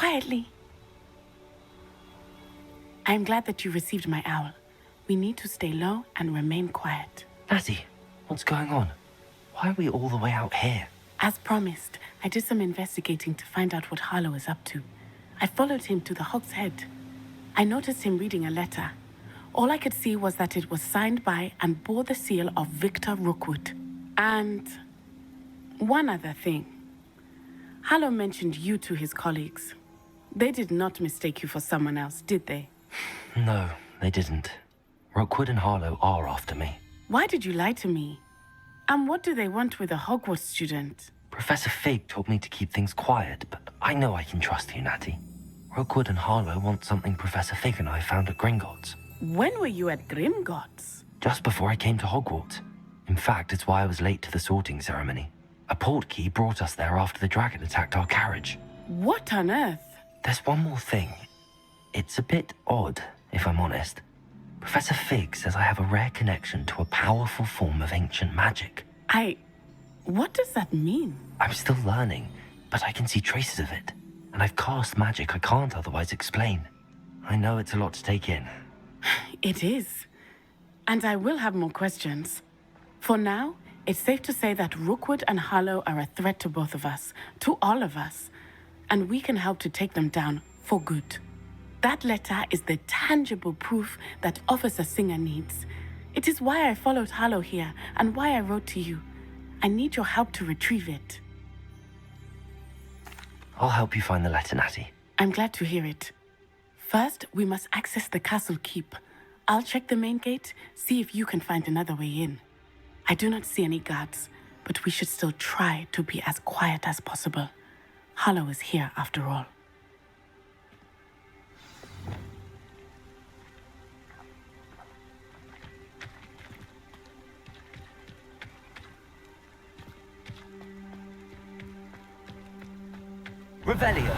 quietly. I'm glad that you received my owl. We need to stay low and remain quiet. Natty, what's going on? Why are we all the way out here? As promised, I did some investigating to find out what Harlow is up to. I followed him to the Hog's Head. I noticed him reading a letter. All I could see was that it was signed by and bore the seal of Victor Rookwood. And one other thing. Harlow mentioned you to his colleagues. They did not mistake you for someone else, did they? No, they didn't. Rookwood and Harlow are after me. Why did you lie to me? And what do they want with a Hogwarts student? Professor Fig told me to keep things quiet, but I know I can trust you, Natty. Rookwood and Harlow want something Professor Fig and I found at Gringotts. When were you at Grimgotts? Just before I came to Hogwarts. In fact, it's why I was late to the sorting ceremony. A portkey brought us there after the dragon attacked our carriage. What on earth? There's one more thing. It's a bit odd, if I'm honest. Professor Fig says I have a rare connection to a powerful form of ancient magic. What does that mean? I'm still learning, but I can see traces of it. And I've cast magic I can't otherwise explain. I know it's a lot to take in. It is. And I will have more questions. For now, it's safe to say that Rookwood and Harlow are a threat to both of us, to all of us. And we can help to take them down for good. That letter is the tangible proof that Officer Singer needs. It is why I followed Harlow here and why I wrote to you. I need your help to retrieve it. I'll help you find the letter, Natty. I'm glad to hear it. First, we must access the castle keep. I'll check the main gate, see if you can find another way in. I do not see any guards, but we should still try to be as quiet as possible. Harlow is here after all. Revelio.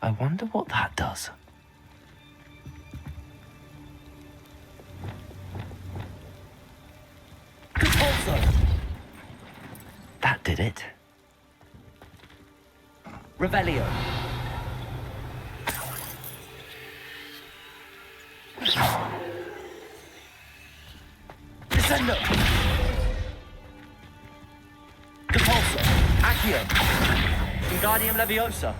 I wonder what that does. That did it. Revelio. Descendo. Depulso. Accio. Wingardium Leviosa.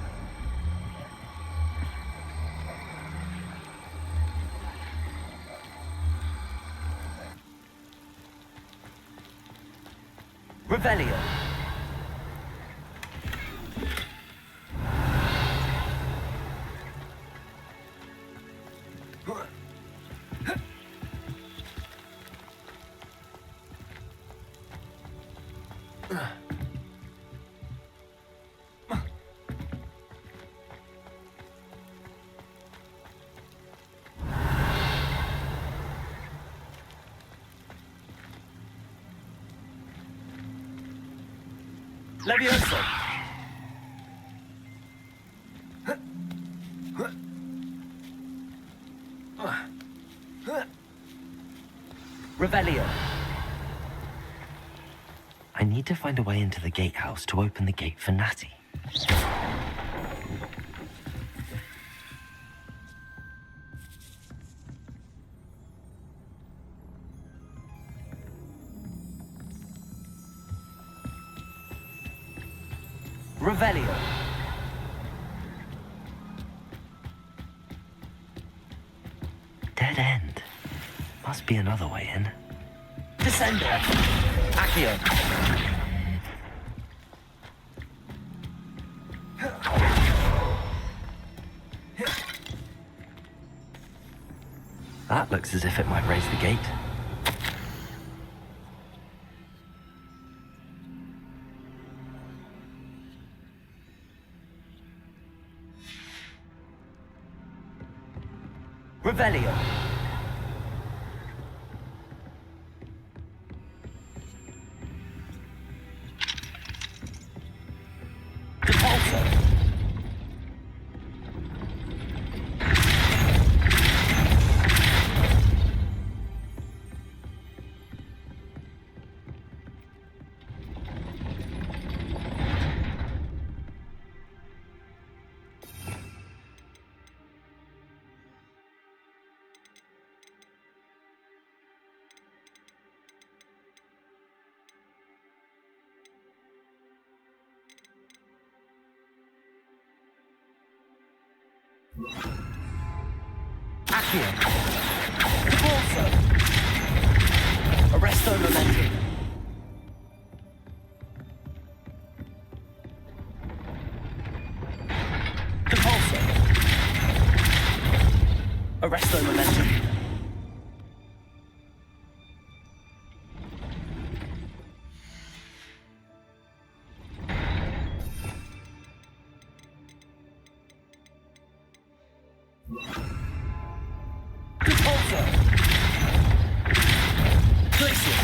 Revelio. Levioso. Revelio. I need to find a way into the gatehouse to open the gate for Natty. Revelio. Dead end. Must be another way in. Descendo. Accio. That looks as if it might raise the gate. Revelio. Depulso. Accio. Corso. Arresto momentum. Compulso. Arresto momentum. Compulso. Glacier.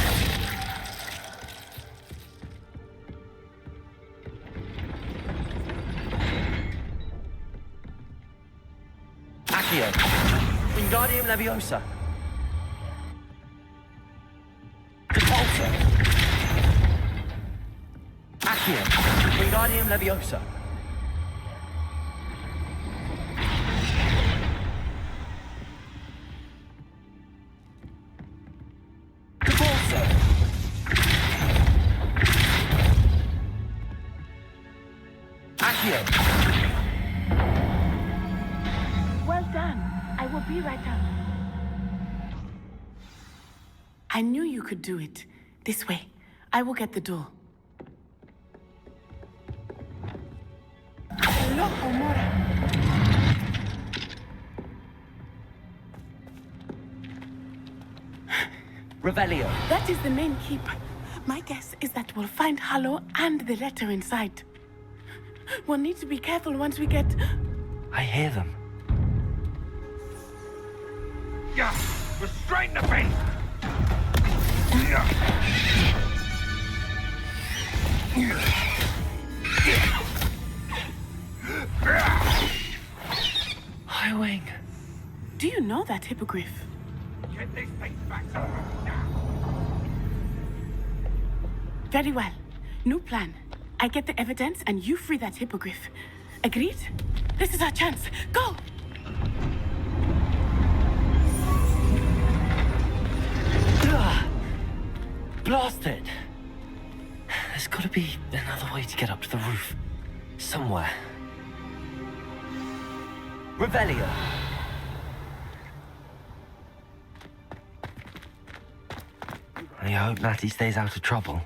Accio. Wingardium Leviosa. Compulso. Accio. Wingardium Leviosa. Compulso. Accio. Well done. I will be right up. I knew you could do it. This way. I will get the door. Loco, Mora. Revelio. That is the main keep. My guess is that we'll find Hallow and the letter inside. We'll need to be careful once we get... I hear them. Yeah, restrain the beast! Yeah. Highwing. Do you know that hippogriff? Get this thing back to me now. Very well. New plan. I get the evidence and you free that hippogriff. Agreed? This is our chance. Go! Blasted! There's gotta be another way to get up to the roof. Somewhere. Revelio. I hope Natty stays out of trouble.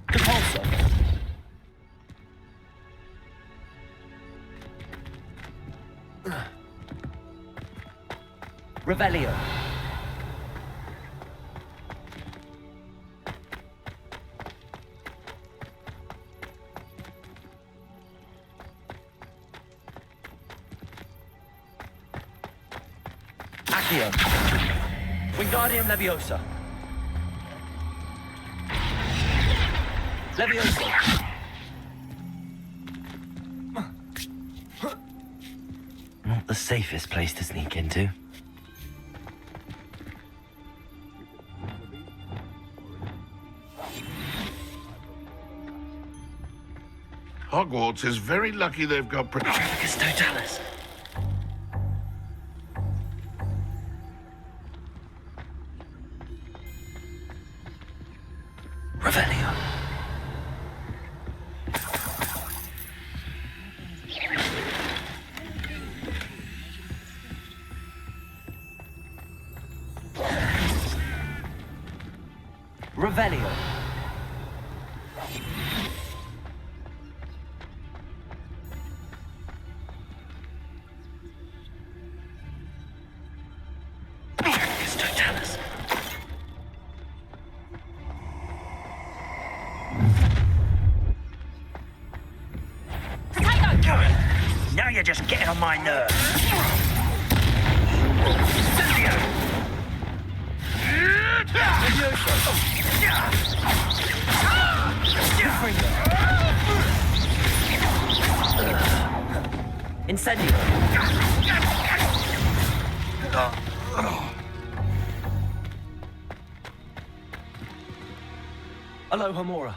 Compulso. Revelio. Accio. Wingardium Leviosa. Leviosa. Not the safest place to sneak into. Hogwarts is very lucky they've got Trafficus Totalis. Revelio. Revelio. Trafficus Totalis. Now you're just getting on my nerves. Incendio. Aloha Mora.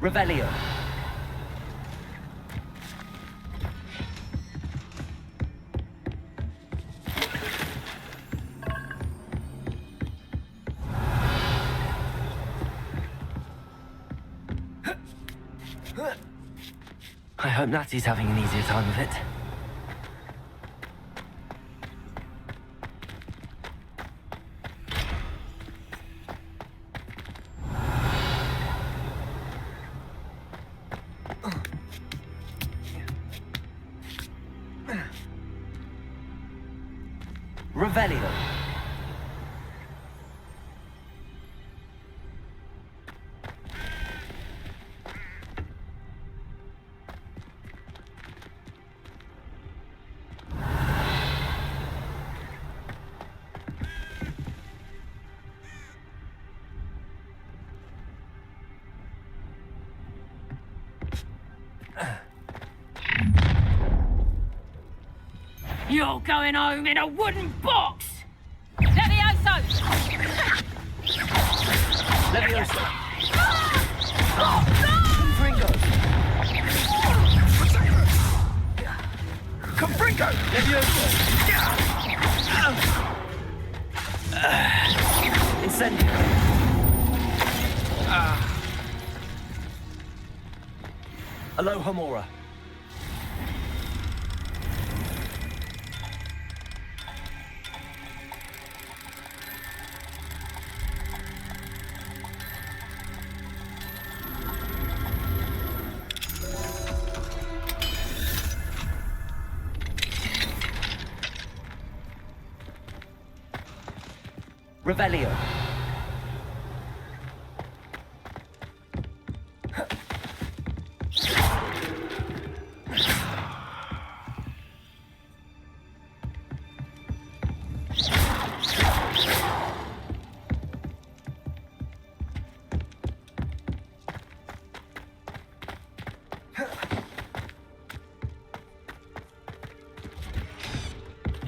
Revelio. I hope Natty's having an easier time of it. Revelio. You're going home in a wooden box! Levioso! Leviosa. Confringo! Leviosa. Incendio. Aloha Mora. Revelio.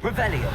Revelio.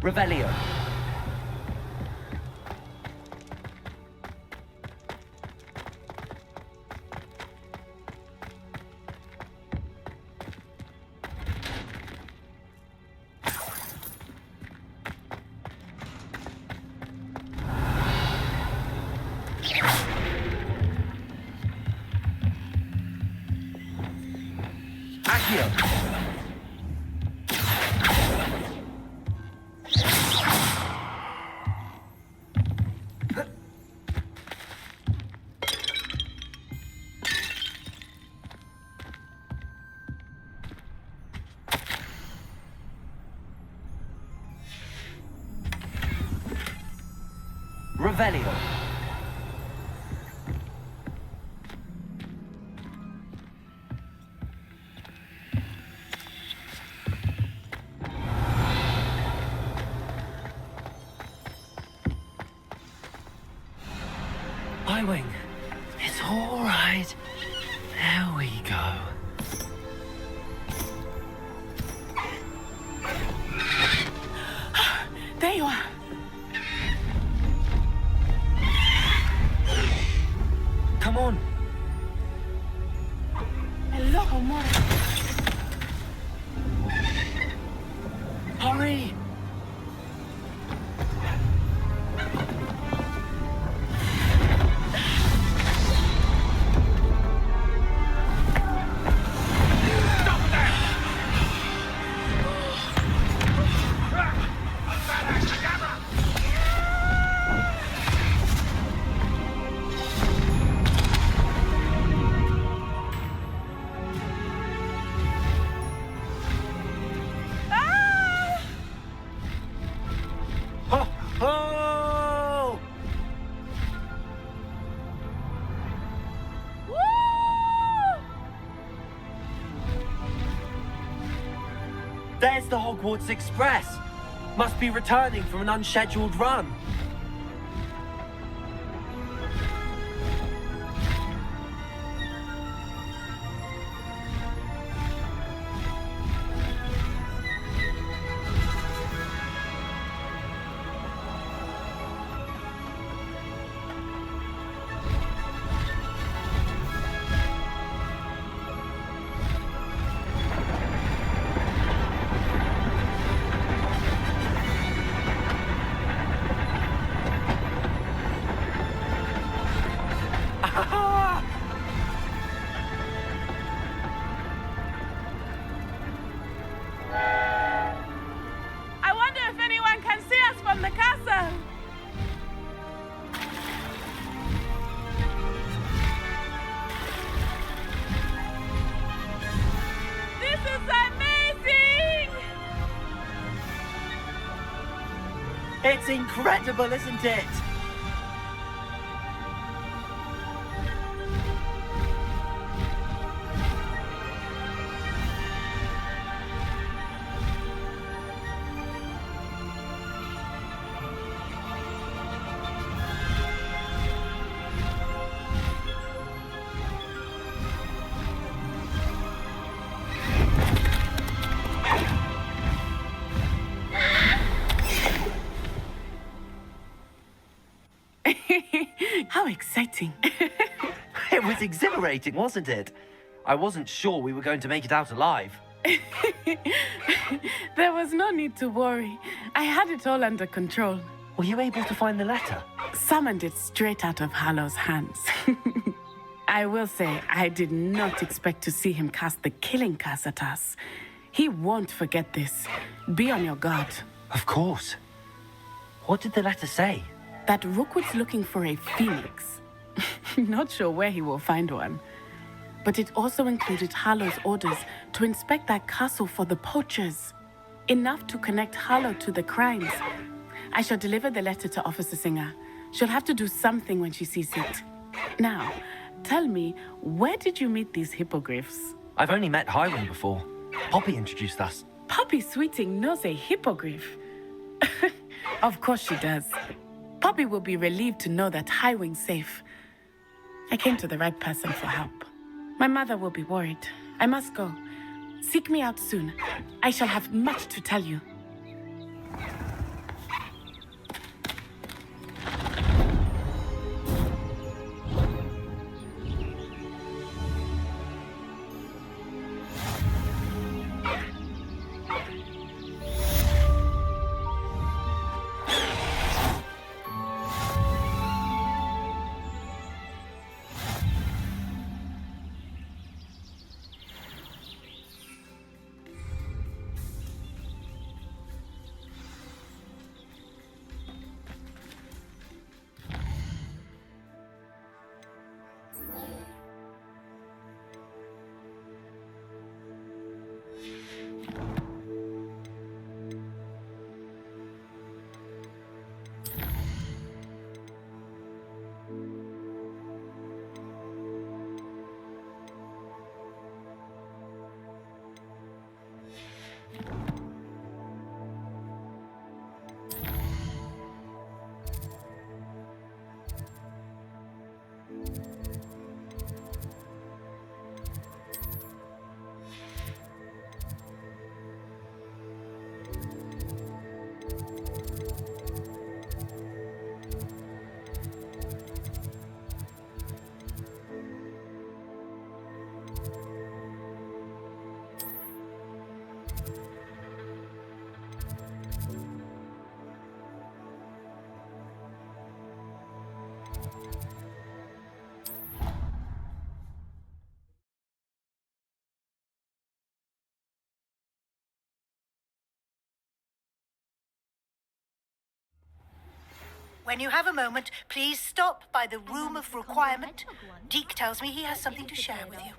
Revelio. Accio. Revelio. Highwing, it's all right. There we go. There you are. Come on. Hello, Mora. Hurry. There's the Hogwarts Express. Must be returning from an unscheduled run. I wonder if anyone can see us from the castle. This is amazing! It's incredible, isn't it? How exciting. It was exhilarating, wasn't it? I wasn't sure we were going to make it out alive. There was no need to worry. I had it all under control. Were you able to find the letter? Summoned it straight out of Hallow's hands. I will say, I did not expect to see him cast the killing curse at us. He won't forget this. Be on your guard. Of course. What did the letter say? That Rookwood's looking for a phoenix. Not sure where he will find one. But it also included Hallow's orders to inspect that castle for the poachers. Enough to connect Hallow to the crimes. I shall deliver the letter to Officer Singer. She'll have to do something when she sees it. Now, tell me, where did you meet these hippogriffs? I've only met Highwing before. Poppy introduced us. Poppy Sweeting knows a hippogriff. Of course she does. Poppy will be relieved to know that Highwing's safe. I came to the right person for help. My mother will be worried. I must go. Seek me out soon. I shall have much to tell you. When you have a moment, please stop by the Room of Requirement. Deke tells me he has something to share with you.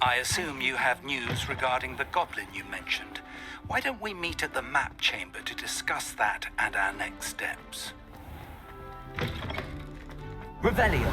I assume you have news regarding the goblin you mentioned. Why don't we meet at the map chamber to discuss that and our next steps? Revelio.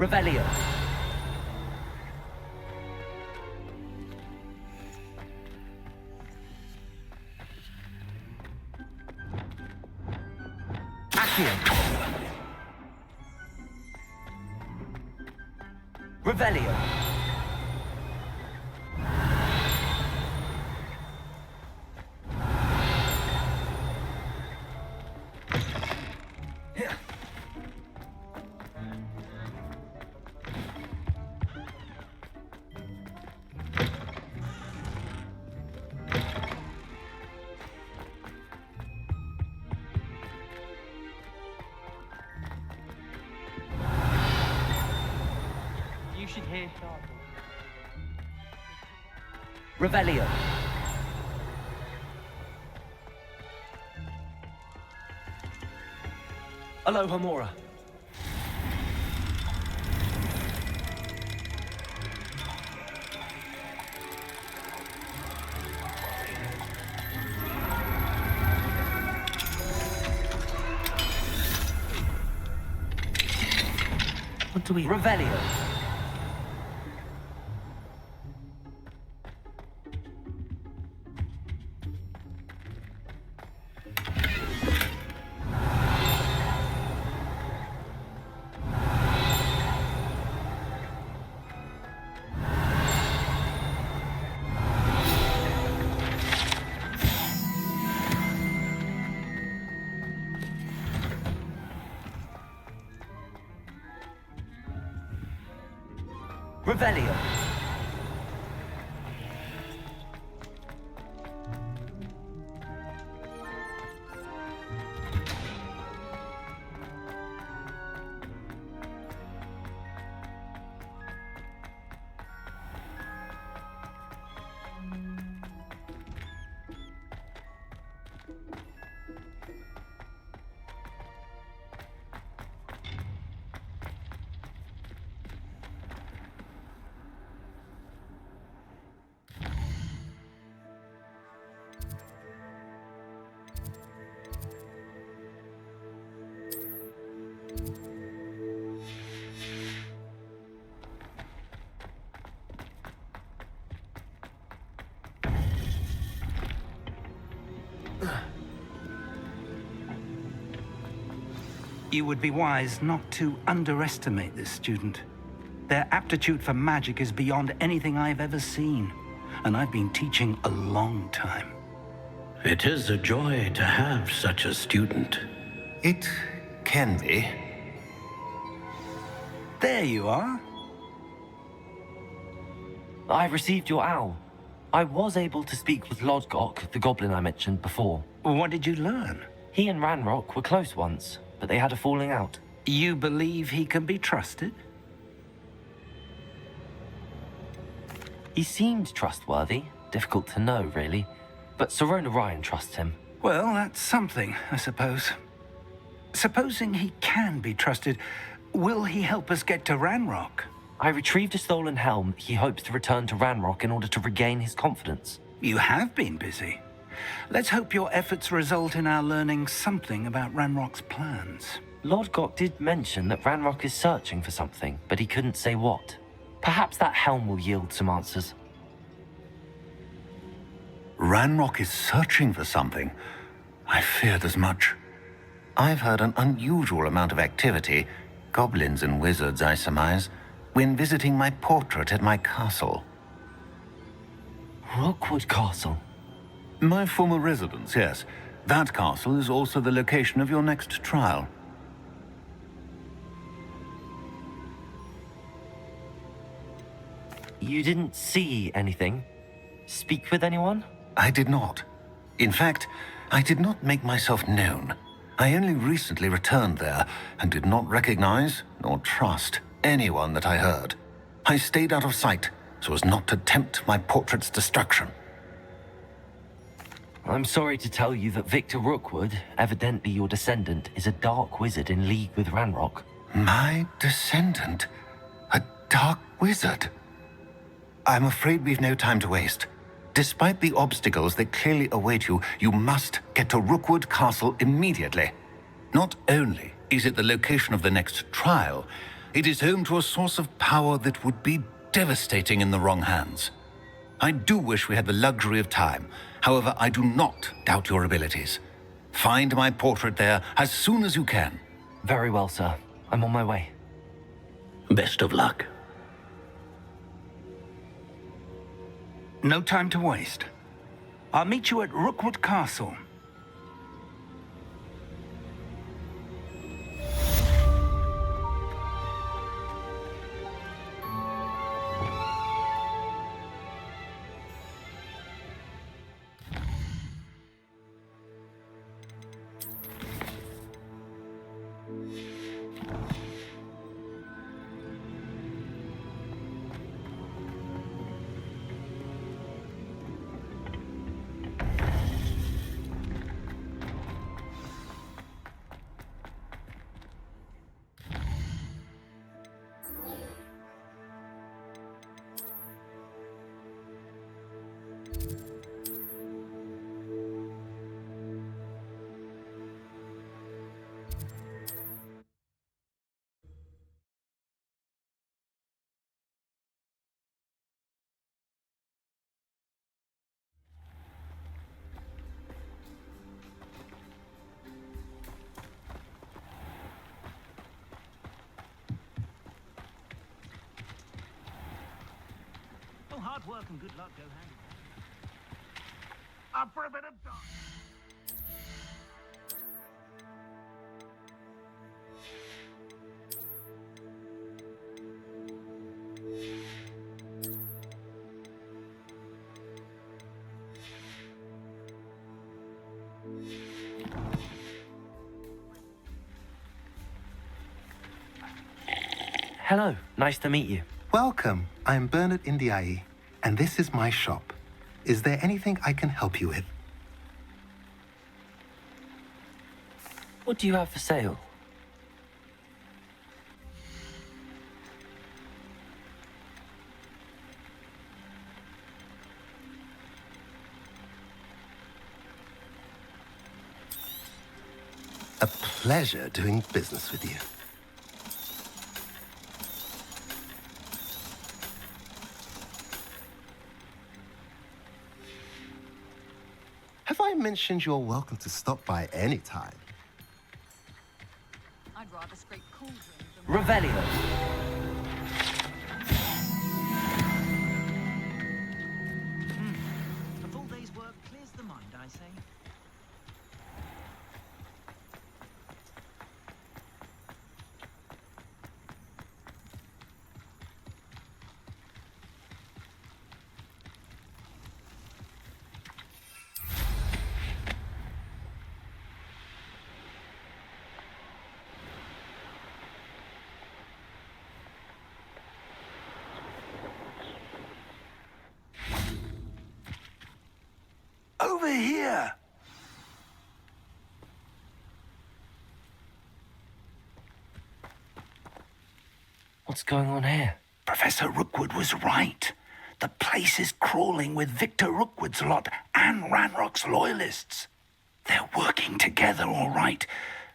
Revelio. Accio. Revelio. You should hear Sharp. Revelio. Aloha Mora. What do we... Revelio. Revelio. You would be wise not to underestimate this student. Their aptitude for magic is beyond anything I've ever seen, and I've been teaching a long time. It is a joy to have such a student. It can be. There you are. I received your owl. I was able to speak with Lodgok, the goblin I mentioned before. What did you learn? He and Ranrock were close once, but they had a falling out. You believe he can be trusted? He seemed trustworthy. Difficult to know, really. But Serona Ryan trusts him. Well, that's something, I suppose. Supposing he can be trusted, will he help us get to Ranrock? I retrieved a stolen helm he hopes to return to Ranrock in order to regain his confidence. You have been busy. Let's hope your efforts result in our learning something about Ranrock's plans. Lodgok did mention that Ranrock is searching for something, but he couldn't say what. Perhaps that helm will yield some answers. Ranrock is searching for something. I feared as much. I've heard an unusual amount of activity, goblins and wizards, I surmise, when visiting my portrait at my castle. Rookwood Castle? My former residence, yes. That castle is also the location of your next trial. You didn't see anything? Speak with anyone? I did not. In fact, I did not make myself known. I only recently returned there and did not recognize nor trust anyone that I heard. I stayed out of sight so as not to tempt my portrait's destruction. I'm sorry to tell you that Victor Rookwood, evidently your descendant, is a dark wizard in league with Ranrock. My descendant? A dark wizard? I'm afraid we've no time to waste. Despite the obstacles that clearly await you, you must get to Rookwood Castle immediately. Not only is it the location of the next trial, It is home to a source of power that would be devastating in the wrong hands. I do wish we had the luxury of time. However, I do not doubt your abilities. Find my portrait there as soon as you can. Very well, sir. I'm on my way. Best of luck. No time to waste. I'll meet you at Rookwood Castle. Hard work and good luck go hand in hand. Up for a bit of time. Hello, nice to meet you. Welcome. I'm Bernard Indiaye, and this is my shop. Is there anything I can help you with? What do you have for sale? A pleasure doing business with you. Have I mentioned you're welcome to stop by any time? I'd rather scrape cauldrons than... Revelio. A full day's work clears the mind, I say. Over here! What's going on here? Professor Rookwood was right. The place is crawling with Victor Rookwood's lot and Ranrock's loyalists. They're working together, all right,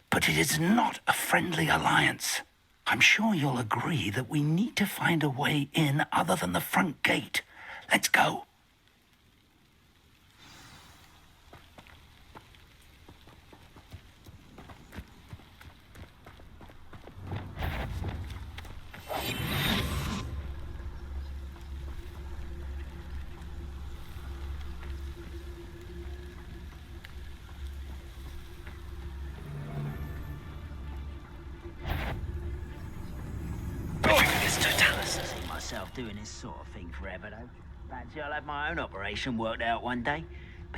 but it is not a friendly alliance. I'm sure you'll agree that we need to find a way in other than the front gate. Let's go. Myself doing this sort of thing forever, though. Fancy I'll have my own operation worked out one day.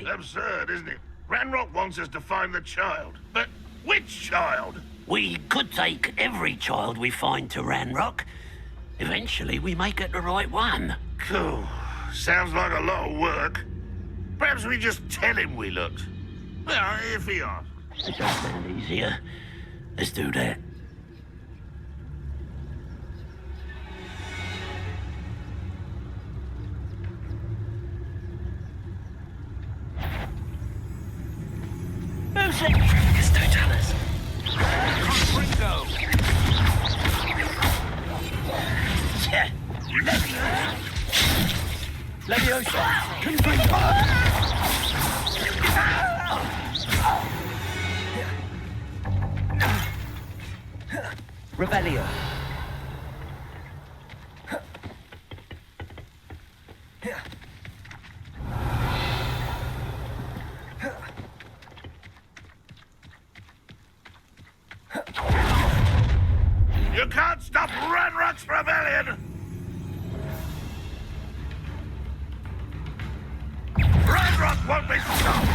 Absurd, isn't it? Ranrock wants us to find the child. But which child? We could take every child we find to Ranrock. Eventually, we may get the right one. Cool. Sounds like a lot of work. Perhaps we just tell him we looked. Well, if he asks. It does sound easier. Let's do that. Who's it? It's Totalis. Ringo! Leviosa! Confringo! Revelio! You can't stop Ranrock's rebellion! Ranrock won't be stopped!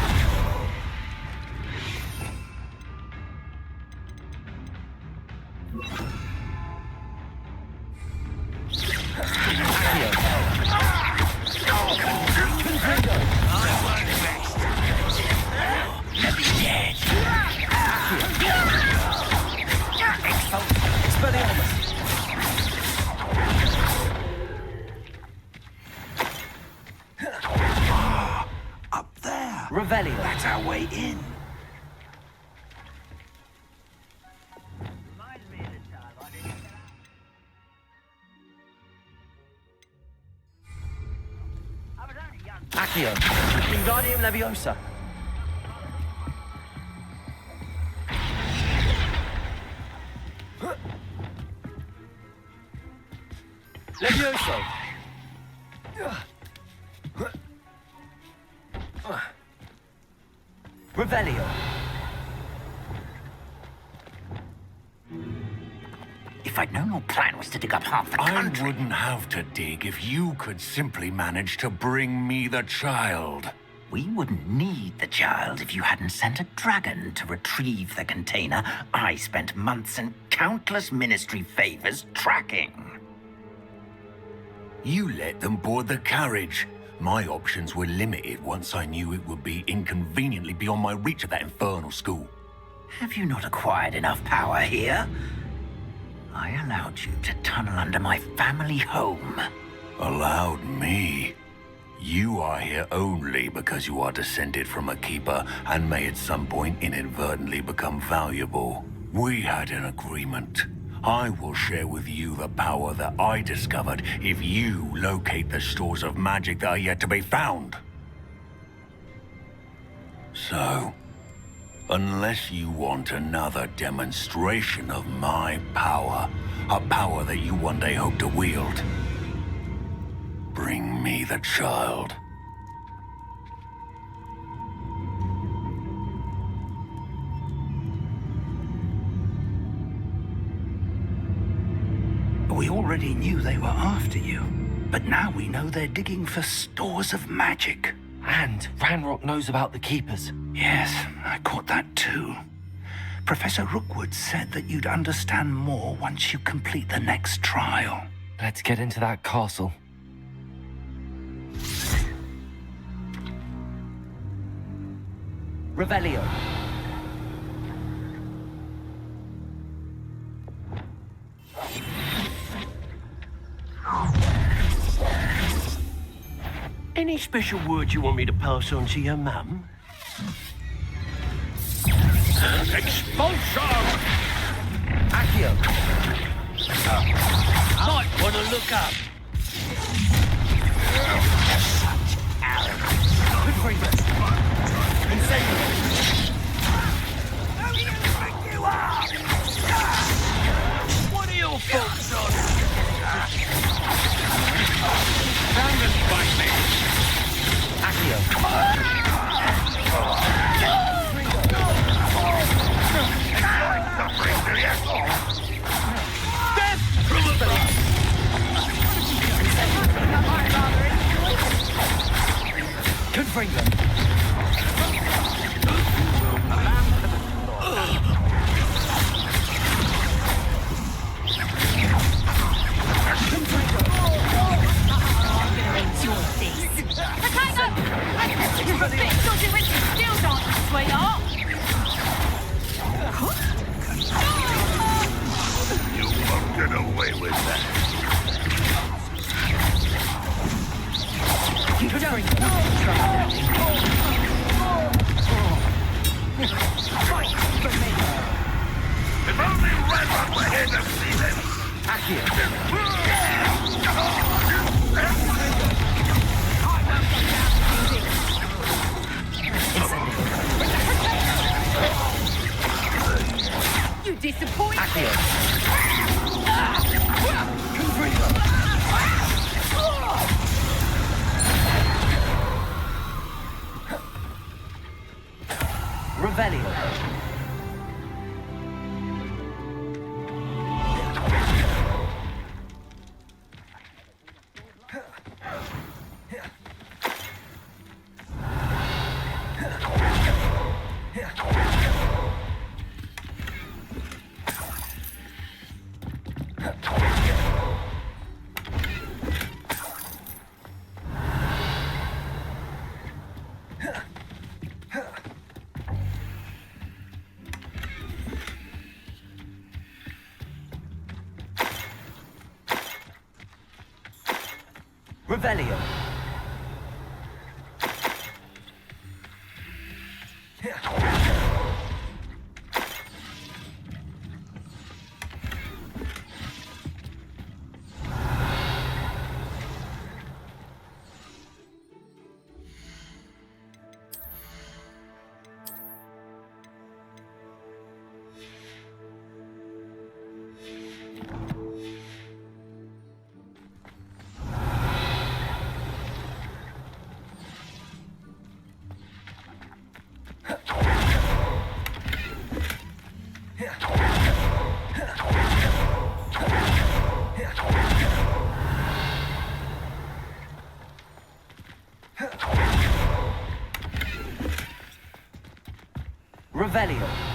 Up there. Revelio. That's our way in. Accio. Wingardium Leviosa. Levioso. Revelio. If I'd known your plan was to dig up half the I country... wouldn't have to dig if you could simply manage to bring me the child. We wouldn't need the child if you hadn't sent a dragon to retrieve the container I spent months and countless ministry favors tracking. You let them board the carriage. My options were limited once I knew it would be inconveniently beyond my reach at that infernal school. Have you not acquired enough power here? I allowed you to tunnel under my family home. Allowed me? You are here only because you are descended from a keeper and may at some point inadvertently become valuable. We had an agreement. I will share with you the power that I discovered if you locate the stores of magic that are yet to be found. So, unless you want another demonstration of my power, a power that you one day hope to wield, bring me the child. We already knew they were after you, but now we know they're digging for stores of magic. And Ranrock knows about the Keepers. Yes, I caught that too. Professor Rookwood said that you'd understand more once you complete the next trial. Let's get into that castle. Revelio. Any special words you want me to pass on to your mum? Expulsion! Accio. Might want to look up. Confringo. Incendio. Who do you think you are? What are your thoughts on? Stand and fight me! Accio. Enjoy suffering, do you? Death from above! Confringo. You won't get away with that. Revelio. Revelio. Revelio.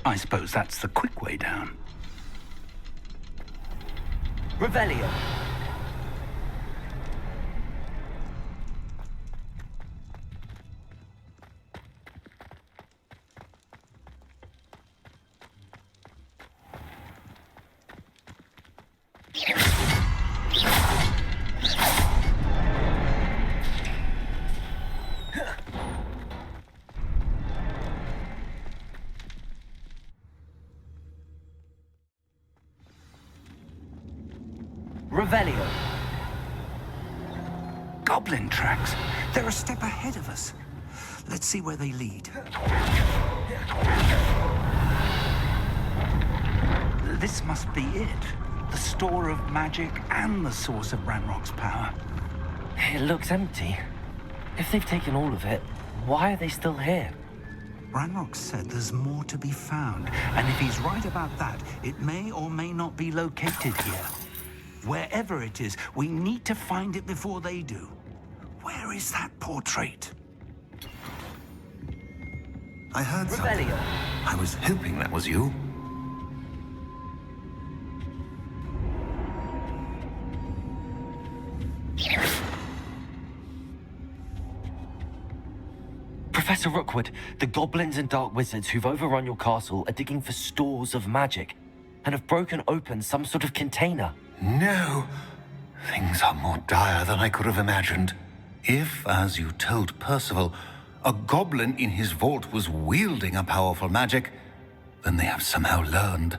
I suppose that's the quick way down. Revelio. Revelio. Goblin tracks. They're a step ahead of us. Let's see where they lead. This must be it. The store of magic and the source of Ranrock's power. It looks empty. If they've taken all of it, why are they still here? Ranrock said there's more to be found, and if he's right about that, it may or may not be located here. Wherever it is, we need to find it before they do. Where is that portrait? I heard something. Revelio. I was hoping that was you. Professor Rookwood, the goblins and dark wizards who've overrun your castle are digging for stores of magic and have broken open some sort of container. No. Things are more dire than I could have imagined. If, as you told Percival, a goblin in his vault was wielding a powerful magic, then they have somehow learned.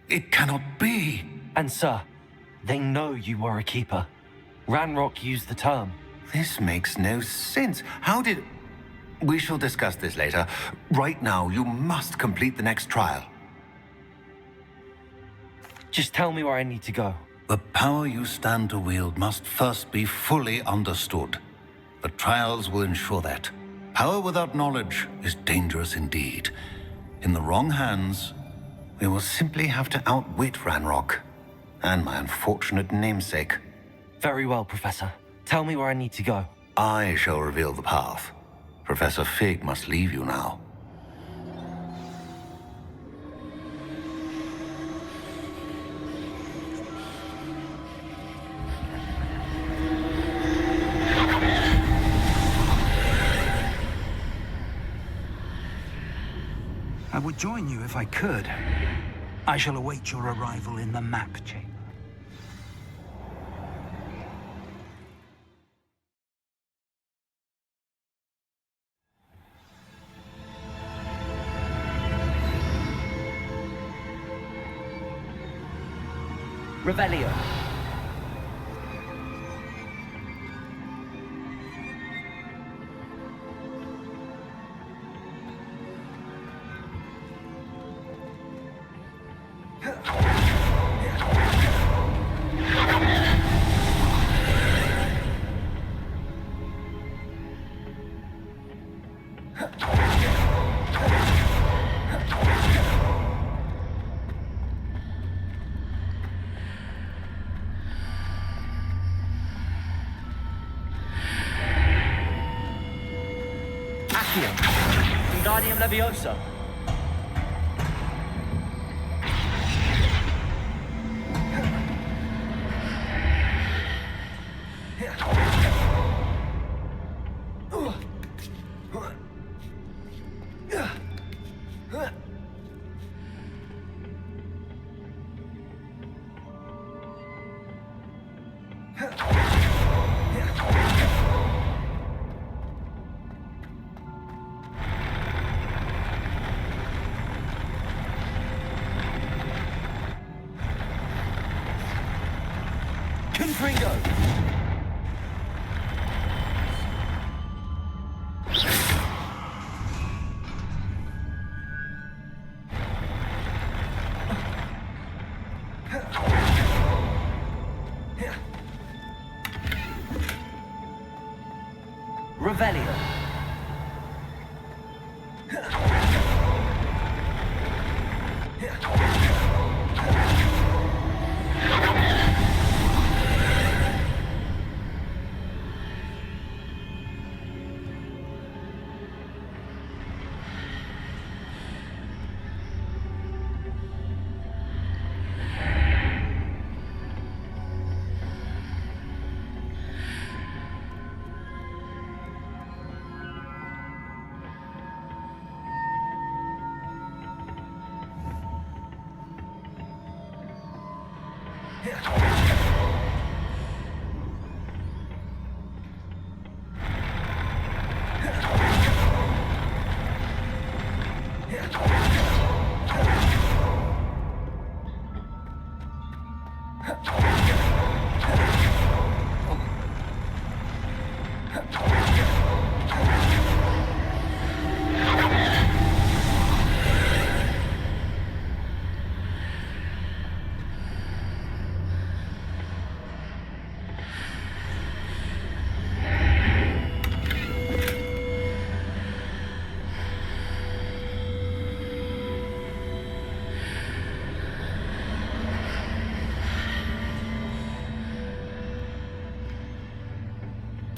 It cannot be. And sir, they know you were a keeper. Ranrock used the term. This makes no sense. How did... We shall discuss this later. Right now, you must complete the next trial. Just tell me where I need to go. The power you stand to wield must first be fully understood. The trials will ensure that. Power without knowledge is dangerous indeed. In the wrong hands, we will simply have to outwit Ranrock and my unfortunate namesake. Very well, Professor. Tell me where I need to go. I shall reveal the path. Professor Fig must leave you now. I would join you if I could. I shall await your arrival in the map chamber. Revelio. Wingardium Leviosa. Confringo. Revelio.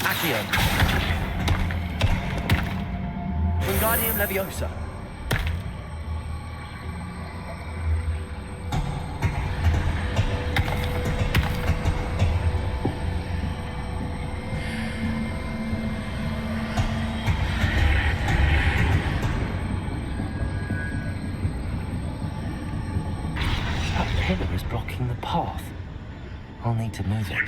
Accio. Wingardium Leviosa. That pillar is blocking the path. I'll need to move it.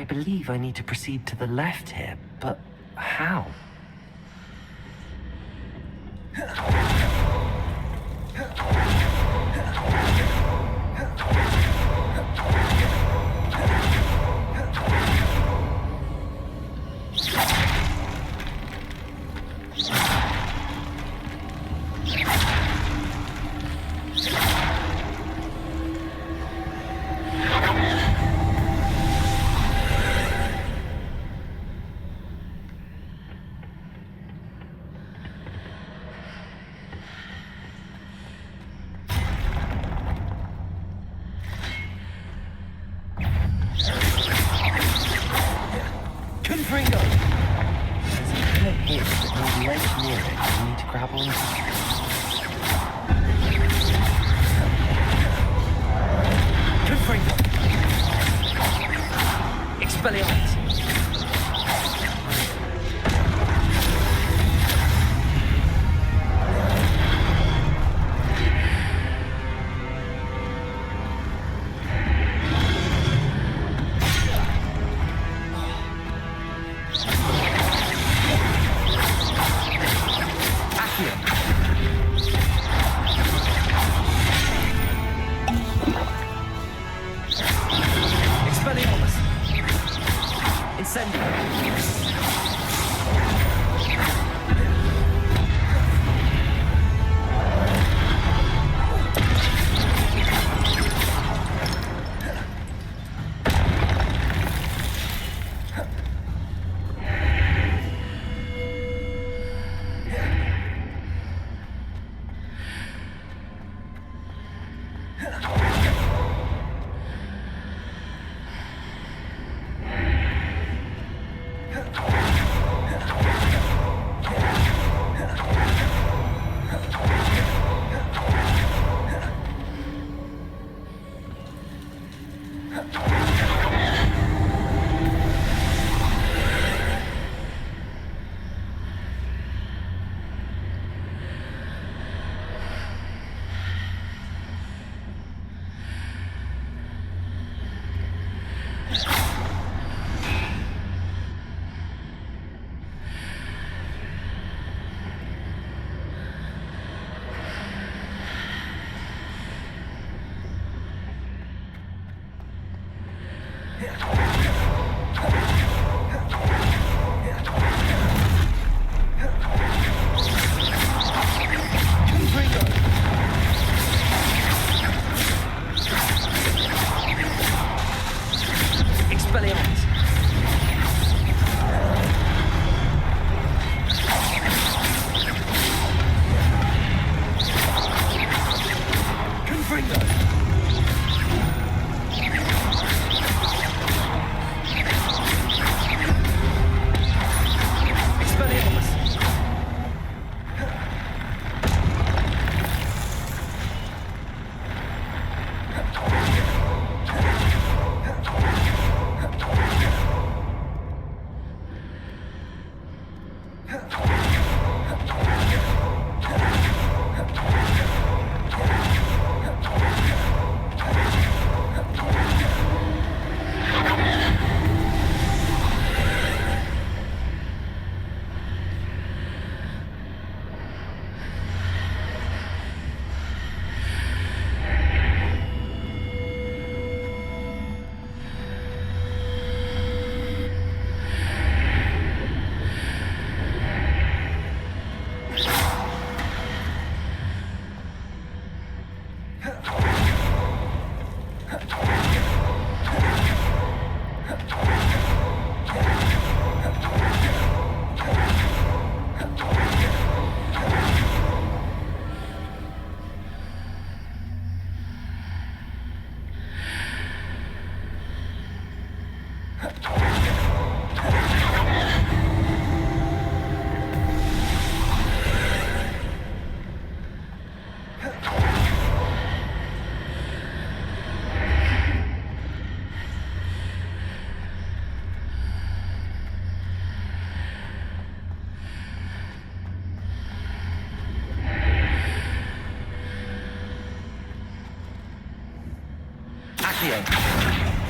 believe I need to proceed to the left here, but how? Confringo! There's a pillar here with no ledge near it. I need to grab onto. Confringo! Expelliarmus! Expelliarmus! Incendio! Expelliarmus! Confringo! Expelliarmus!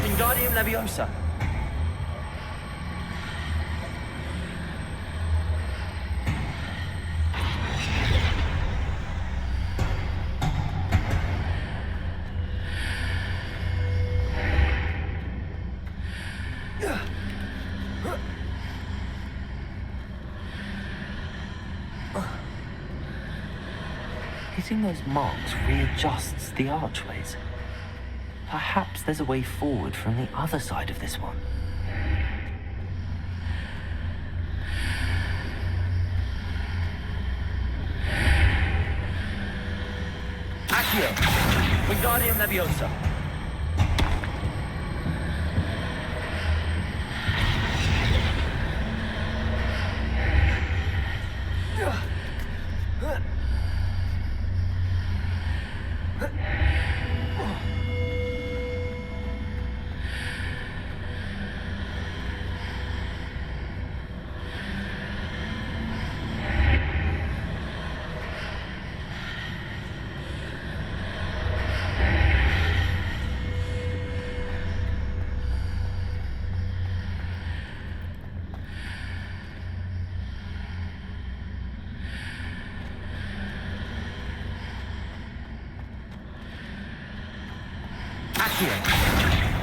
Wingardium Leviosa. hitting those marks readjusts the archways. Perhaps there's a way forward from the other side of this one. Accio! Wingardium Leviosa!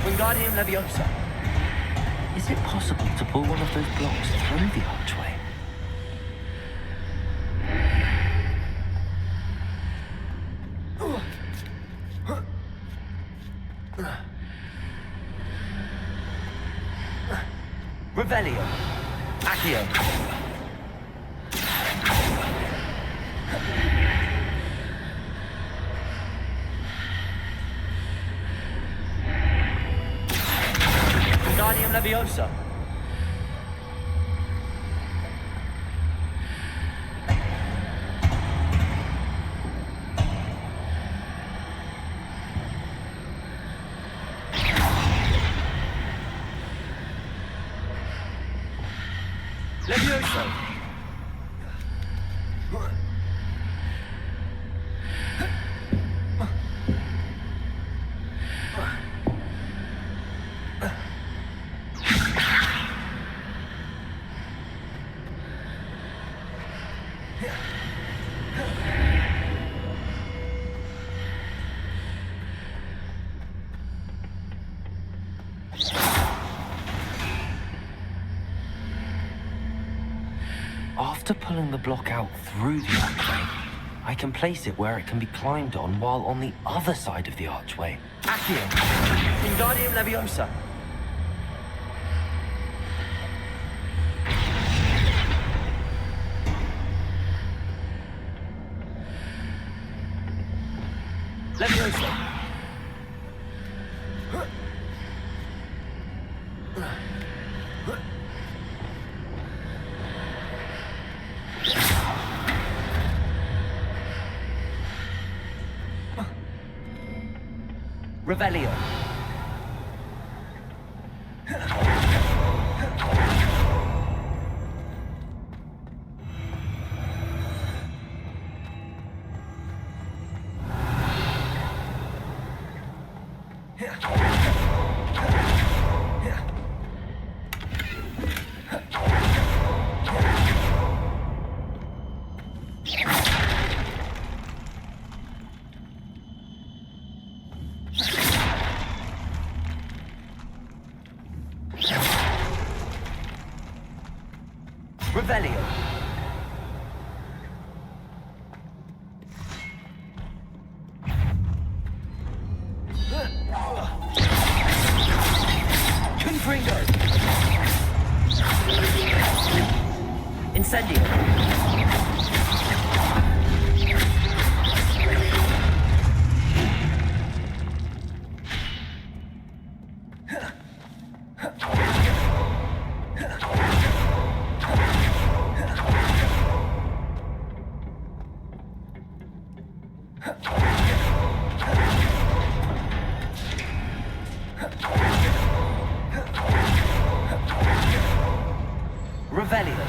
Wingardium Leviosa. Is it possible to pull one of those blocks through the archway? Revelio. Accio. Wingardium Leviosa. Leviosa. After pulling the block out through the archway, I can place it where it can be climbed on while on the other side of the archway. Accio. Wingardium Leviosa. Leviosa. Revelio. Revelio. Confringo. Incendio. Revelio.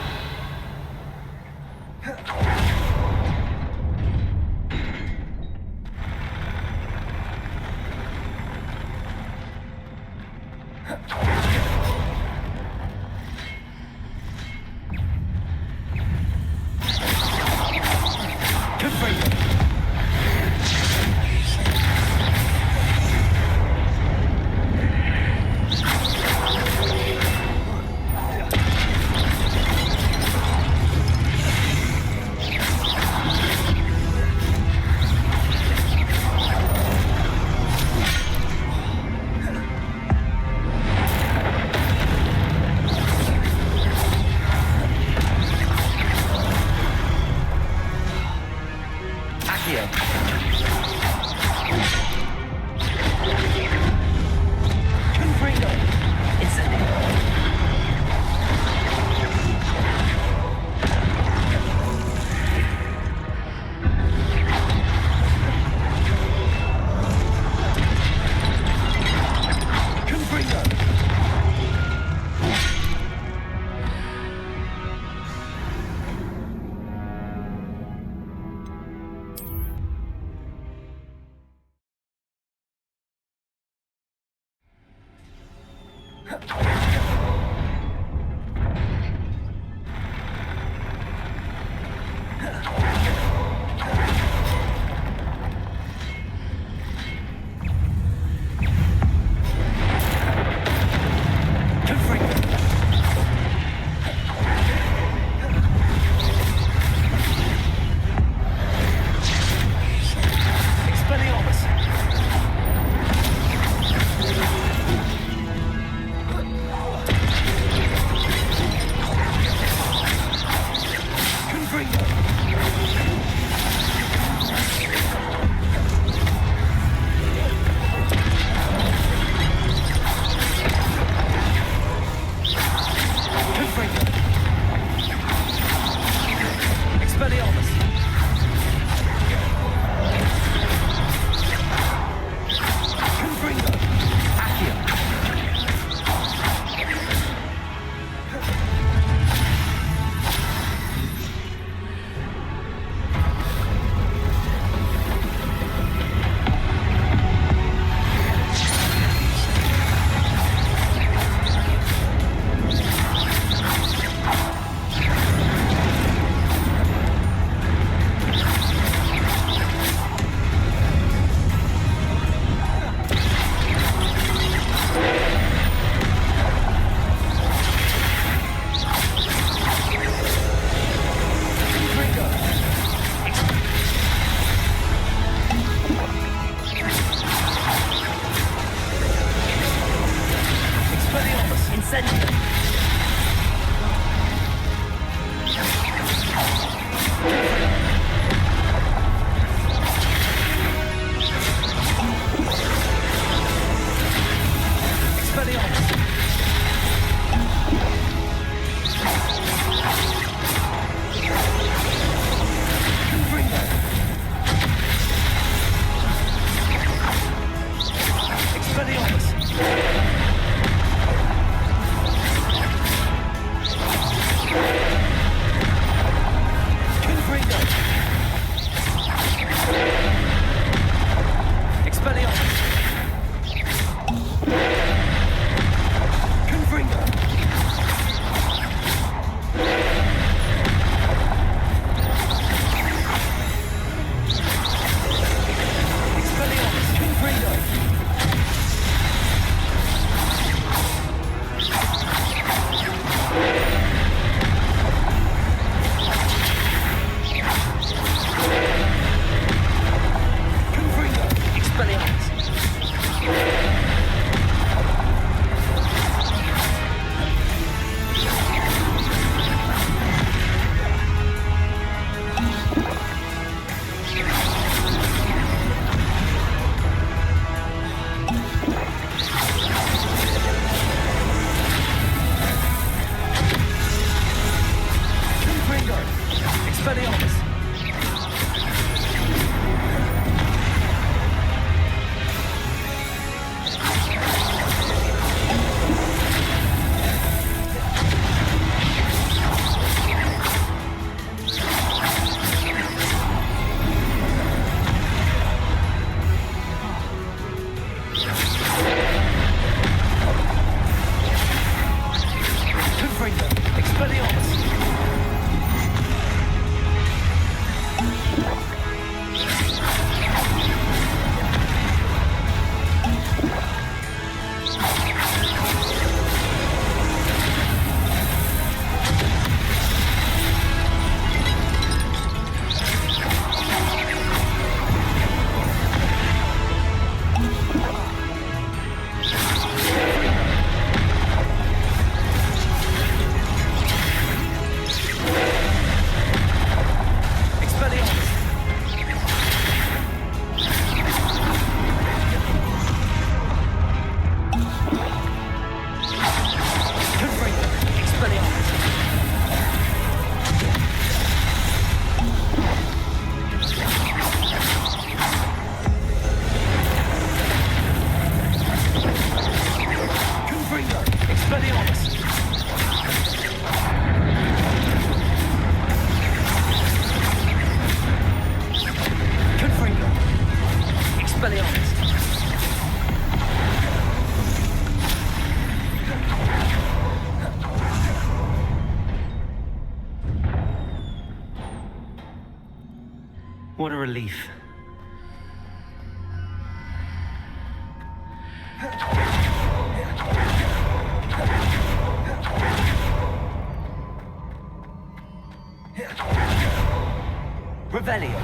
Expelliarmus! What a relief. Revelio.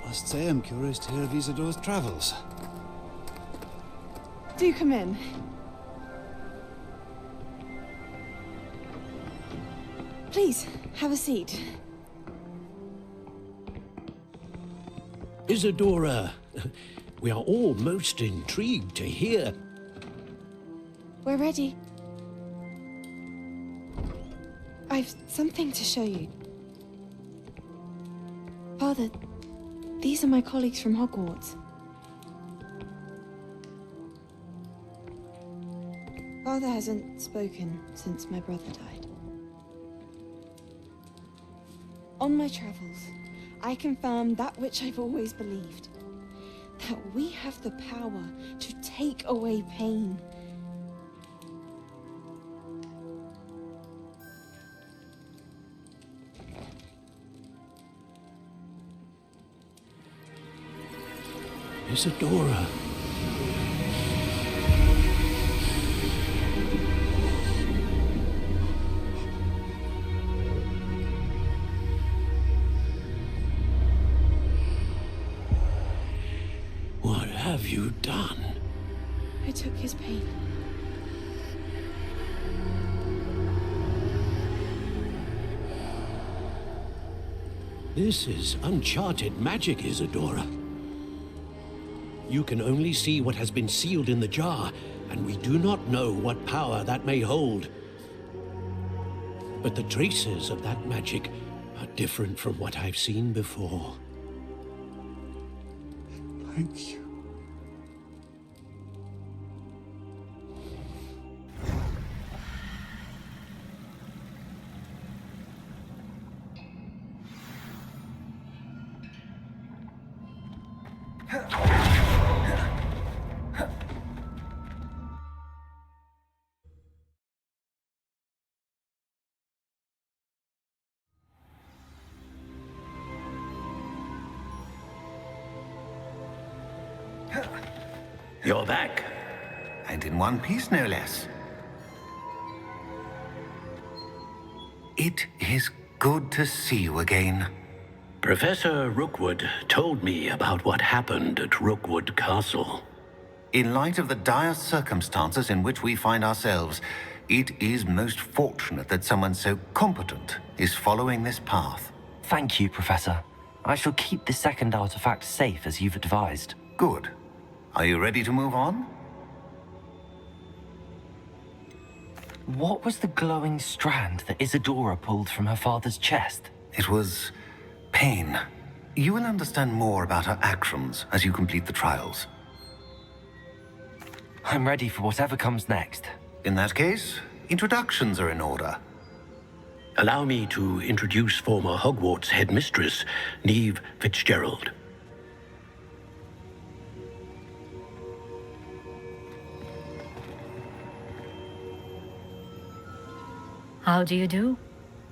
I must say I'm curious to hear of Isadora's travels. Do come in. Please, have a seat. Isadora, we are all most intrigued to hear. We're ready. I've something to show you. Father, these are my colleagues from Hogwarts. Father hasn't spoken since my brother died. On my travels, I confirmed that which I've always believed. That we have the power to take away pain. Isadora. What have you done? I took his pain. This is uncharted magic, Isadora. You can only see what has been sealed in the jar, and we do not know what power that may hold. But the traces of that magic are different from what I've seen before. Thank you. You're back. And in one piece, no less. It is good to see you again. Professor Rookwood told me about what happened at Rookwood Castle. In light of the dire circumstances in which we find ourselves, it is most fortunate that someone so competent is following this path. Thank you, Professor. I shall keep the second artifact safe as you've advised. Good. Are you ready to move on? What was the glowing strand that Isadora pulled from her father's chest? It was pain. You will understand more about her actions as you complete the trials. I'm ready for whatever comes next. In that case, introductions are in order. Allow me to introduce former Hogwarts headmistress, Neve Fitzgerald. How do you do?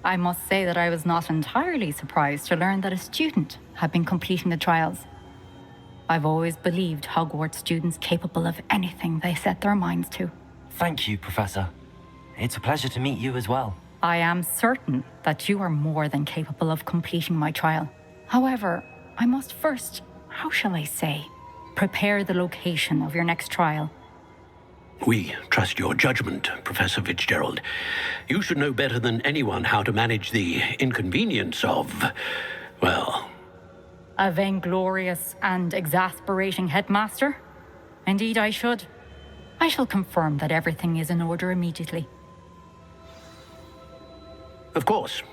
I must say that I was not entirely surprised to learn that a student had been completing the trials. I've always believed Hogwarts students capable of anything they set their minds to. Thank you, Professor. It's a pleasure to meet you as well. I am certain that you are more than capable of completing my trial. However, I must first, how shall I say, prepare the location of your next trial. We trust your judgment, Professor Fitzgerald. You should know better than anyone how to manage the inconvenience of, well... A vainglorious and exasperating headmaster? Indeed I should. I shall confirm that everything is in order immediately. Of course.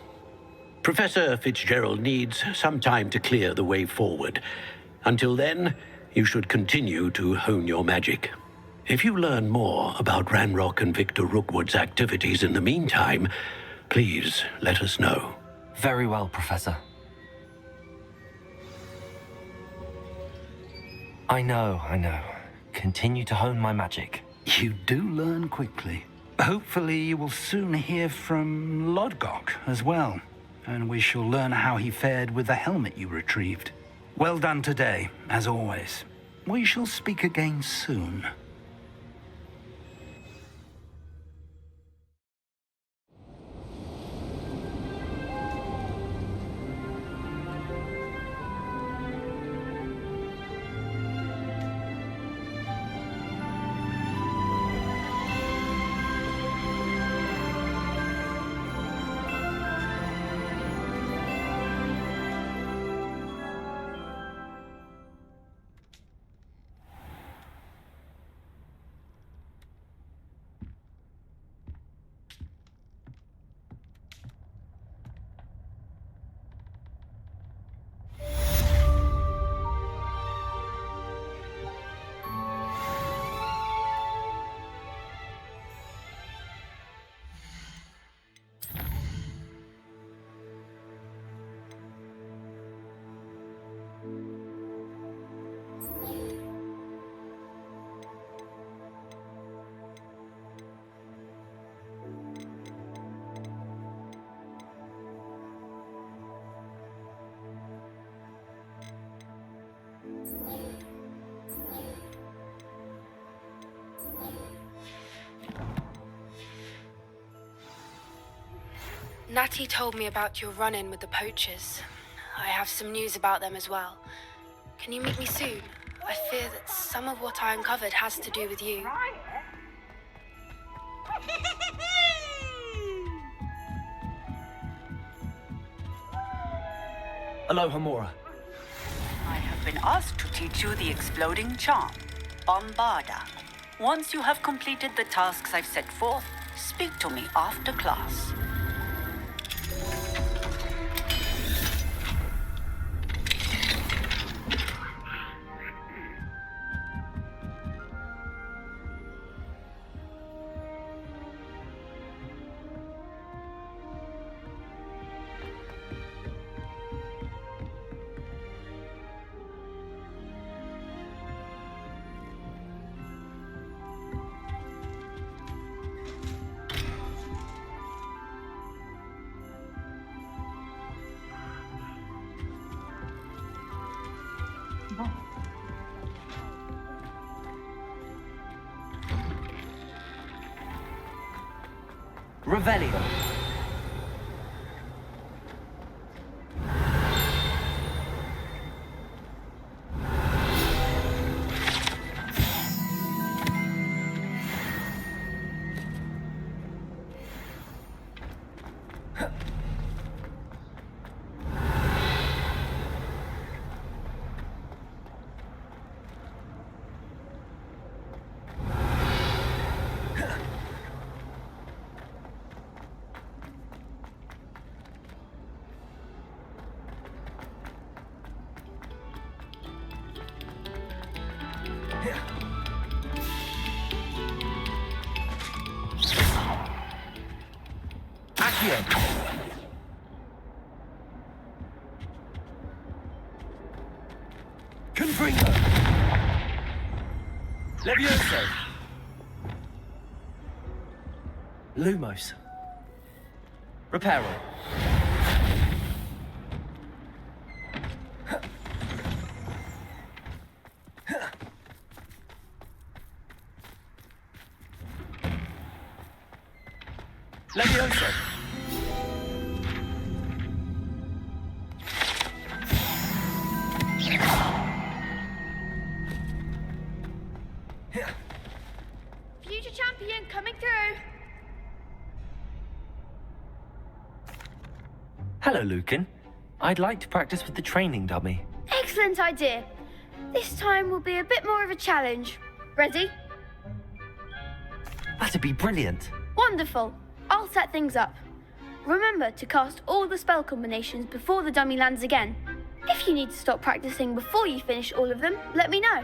Professor Fitzgerald needs some time to clear the way forward. Until then, you should continue to hone your magic. If you learn more about Ranrock and Victor Rookwood's activities in the meantime, please let us know. Very well, Professor. I know. Continue to hone my magic. You do learn quickly. Hopefully you will soon hear from Lodgok as well, and we shall learn how he fared with the helmet you retrieved. Well done today, as always. We shall speak again soon. Natty told me about your run-in with the poachers. I have some news about them as well. Can you meet me soon? I fear that some of what I uncovered has to do with you. Aloha, Mora. I have been asked to teach you the exploding charm, Bombarda. Once you have completed the tasks I've set forth, speak to me after class. Revelio. Accio. Confringo. Levioso. Lumos. Reparo. Levioso. Future champion coming through. Hello, Lucan. I'd like to practice with the training dummy. Excellent idea. This time will be a bit more of a challenge. Ready? That'd be brilliant. Wonderful. I'll set things up. Remember to cast all the spell combinations before the dummy lands again. If you need to stop practicing before you finish all of them, let me know.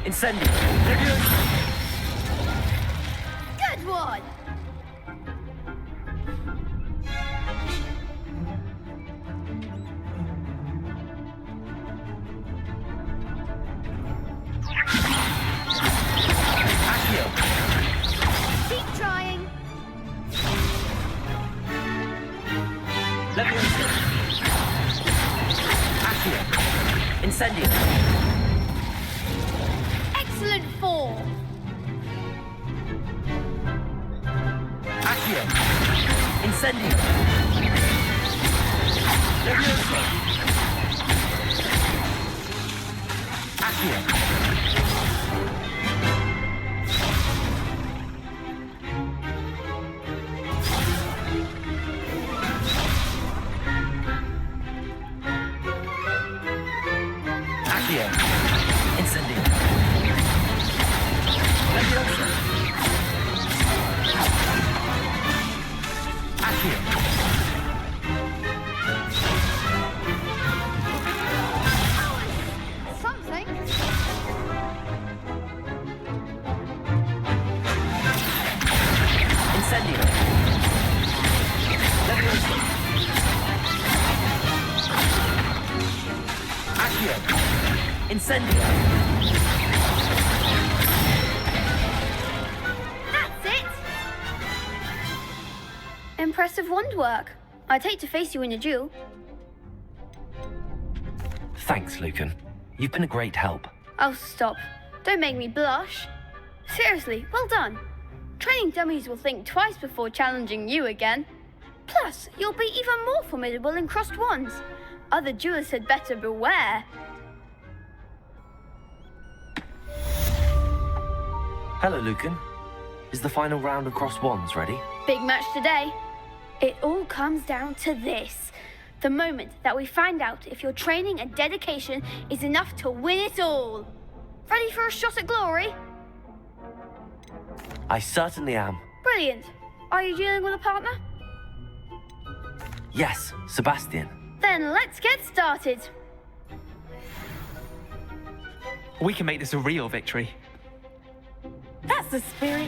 Incendio. Good one. Accio. Keep trying. Levioso. Accio. Incendio. Excellent form. Accio. Incendio. Levioso. Accio. Accio. Incendio. Levioso. Accio. Something. Incendio. Levioso. Accio. Incendio. That's it. Impressive wand work. I'd hate to face you in a duel. Thanks, Lucan. You've been a great help. Oh, stop. Don't make me blush. Seriously, well done. Training dummies will think twice before challenging you again. Plus, you'll be even more formidable in crossed wands. Other duelists had better beware. Hello, Lucan. Is the final round of crossed wands ready? Big match today. It all comes down to this. The moment that we find out if your training and dedication is enough to win it all. Ready for a shot at glory? I certainly am. Brilliant. Are you dealing with a partner? Yes, Sebastian. Then let's get started. We can make this a real victory. That's the spirit.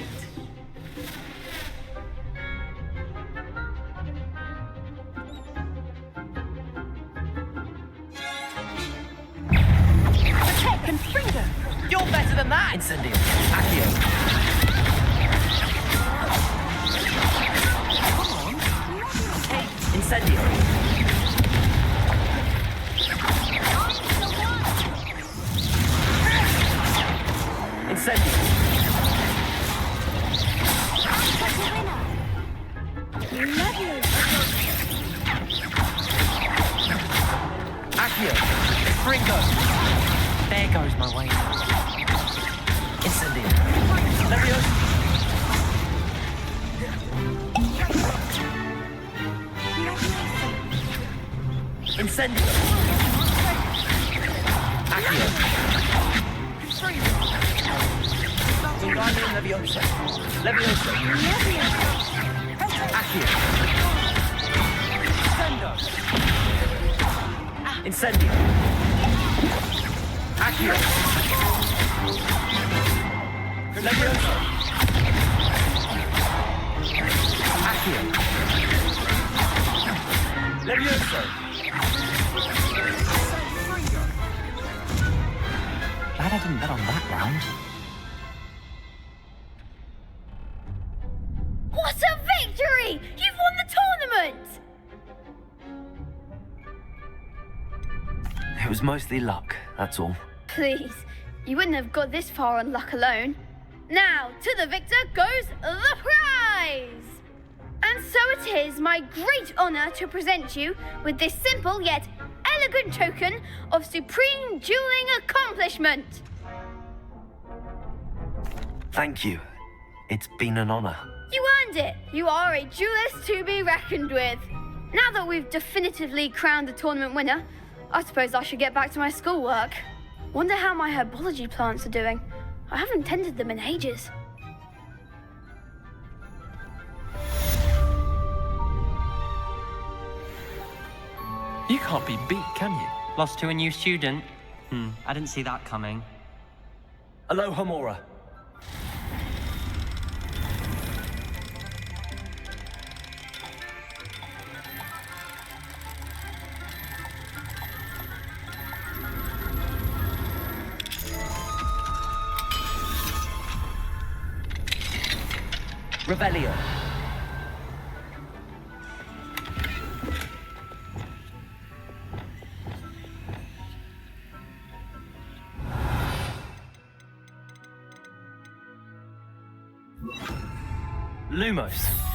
Confringo! You're better than that! Incendio. Accio. Incendio. Incendio. Accio. Fringo! There goes my way. Incendio. Leviosa! Incendio. Accio. Wingardium Leviosa. Leviosa. Accio. Sendo. Incendio. Accio. Leviosa. Accio. Leviosa. Glad I didn't bet on that round. What a victory! You've won the tournament! It was mostly luck, that's all. Please, you wouldn't have got this far on luck alone. Now, to the victor goes the prize! And so it is my great honour to present you with this simple yet elegant token of supreme dueling accomplishment. Thank you. It's been an honor. You earned it. You are a duelist to be reckoned with. Now that we've definitively crowned the tournament winner, I suppose I should get back to my schoolwork. Wonder how my herbology plants are doing. I haven't tended them in ages. You can't be beat, can you? Lost to a new student? I didn't see that coming. Aloha Mora. Revelio. Lumos.